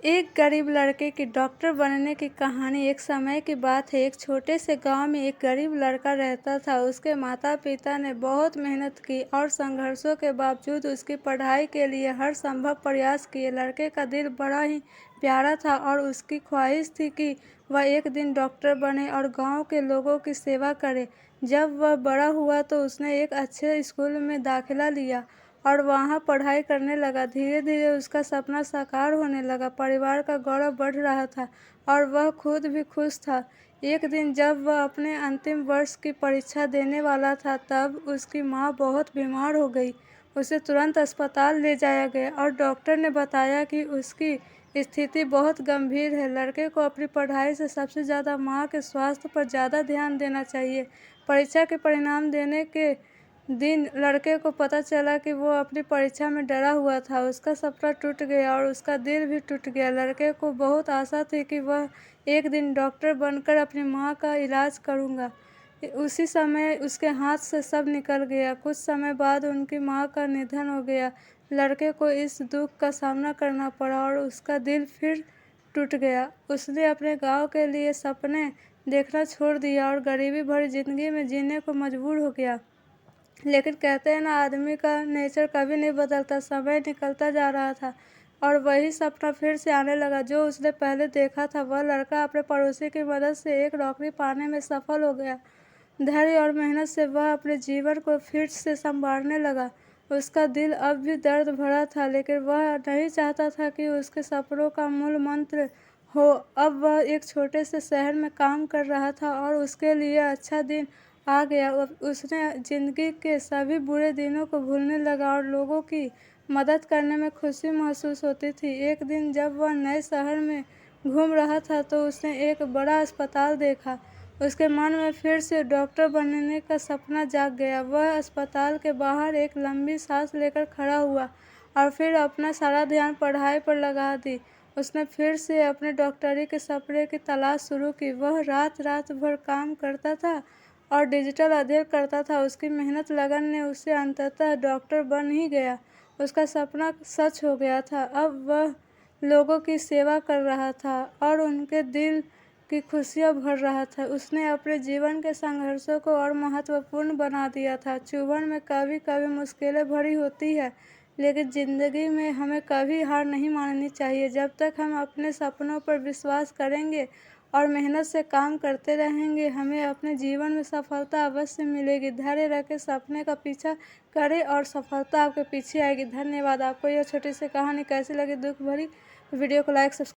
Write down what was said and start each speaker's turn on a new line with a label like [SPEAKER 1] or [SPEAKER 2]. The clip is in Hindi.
[SPEAKER 1] एक गरीब लड़के की डॉक्टर बनने की कहानी। एक समय की बात है, एक छोटे से गांव में एक गरीब लड़का रहता था। उसके माता पिता ने बहुत मेहनत की और संघर्षों के बावजूद उसकी पढ़ाई के लिए हर संभव प्रयास किए। लड़के का दिल बड़ा ही प्यारा था और उसकी ख्वाहिश थी कि वह एक दिन डॉक्टर बने और गांव के लोगों की सेवा करे। जब वह बड़ा हुआ तो उसने एक अच्छे स्कूल में दाखिला लिया और वहाँ पढ़ाई करने लगा। धीरे धीरे उसका सपना साकार होने लगा। परिवार का गौरव बढ़ रहा था और वह खुद भी खुश था। एक दिन जब वह अपने अंतिम वर्ष की परीक्षा देने वाला था, तब उसकी माँ बहुत बीमार हो गई। उसे तुरंत अस्पताल ले जाया गया और डॉक्टर ने बताया कि उसकी स्थिति बहुत गंभीर है। लड़के को अपनी पढ़ाई से सबसे ज़्यादा माँ के स्वास्थ्य पर ज़्यादा ध्यान देना चाहिए। परीक्षा के परिणाम देने के दिन लड़के को पता चला कि वो अपनी परीक्षा में डरा हुआ था। उसका सपना टूट गया और उसका दिल भी टूट गया। लड़के को बहुत आशा थी कि वह एक दिन डॉक्टर बनकर अपनी माँ का इलाज करूँगा। उसी समय उसके हाथ से सब निकल गया। कुछ समय बाद उनकी माँ का निधन हो गया। लड़के को इस दुख का सामना करना पड़ा और उसका दिल फिर टूट गया। उसने अपने गाँव के लिए सपने देखना छोड़ दिया और गरीबी भरी जिंदगी में जीने को मजबूर हो गया। लेकिन कहते हैं ना, आदमी का नेचर कभी नहीं बदलता। समय निकलता जा रहा था और वही सपना फिर से आने लगा जो उसने पहले देखा था। वह लड़का अपने पड़ोसी की मदद से एक नौकरी पाने में सफल हो गया। धैर्य और मेहनत से वह अपने जीवन को फिर से संभालने लगा। उसका दिल अब भी दर्द भरा था, लेकिन वह नहीं चाहता था कि उसके सपनों का मूल मंत्र हो। अब वह एक छोटे से शहर में काम कर रहा था और उसके लिए अच्छा दिन आ गया। उसने जिंदगी के सभी बुरे दिनों को भूलने लगा और लोगों की मदद करने में खुशी महसूस होती थी। एक दिन जब वह नए शहर में घूम रहा था तो उसने एक बड़ा अस्पताल देखा। उसके मन में फिर से डॉक्टर बनने का सपना जाग गया। वह अस्पताल के बाहर एक लंबी सांस लेकर खड़ा हुआ और फिर अपना सारा ध्यान पढ़ाई पर लगा दी। उसने फिर से अपने डॉक्टरी के सपने की तलाश शुरू की। वह रात रात भर काम करता था और डिजिटल अध्ययन करता था। उसकी मेहनत लगन ने उसे अंततः डॉक्टर बन ही गया। उसका सपना सच हो गया था। अब वह लोगों की सेवा कर रहा था और उनके दिल की खुशियाँ भर रहा था। उसने अपने जीवन के संघर्षों को और महत्वपूर्ण बना दिया था। जीवन में कभी कभी मुश्किलें भरी होती है, लेकिन ज़िंदगी में हमें कभी हार नहीं माननी चाहिए। जब तक हम अपने सपनों पर विश्वास करेंगे और मेहनत से काम करते रहेंगे, हमें अपने जीवन में सफलता अवश्य मिलेगी। धैर्य रखें, सपने का पीछा करें और सफलता आपके पीछे आएगी। धन्यवाद। आपको यह छोटी सी कहानी कैसी लगी, दुख भरी? वीडियो को लाइक, सब्सक्राइब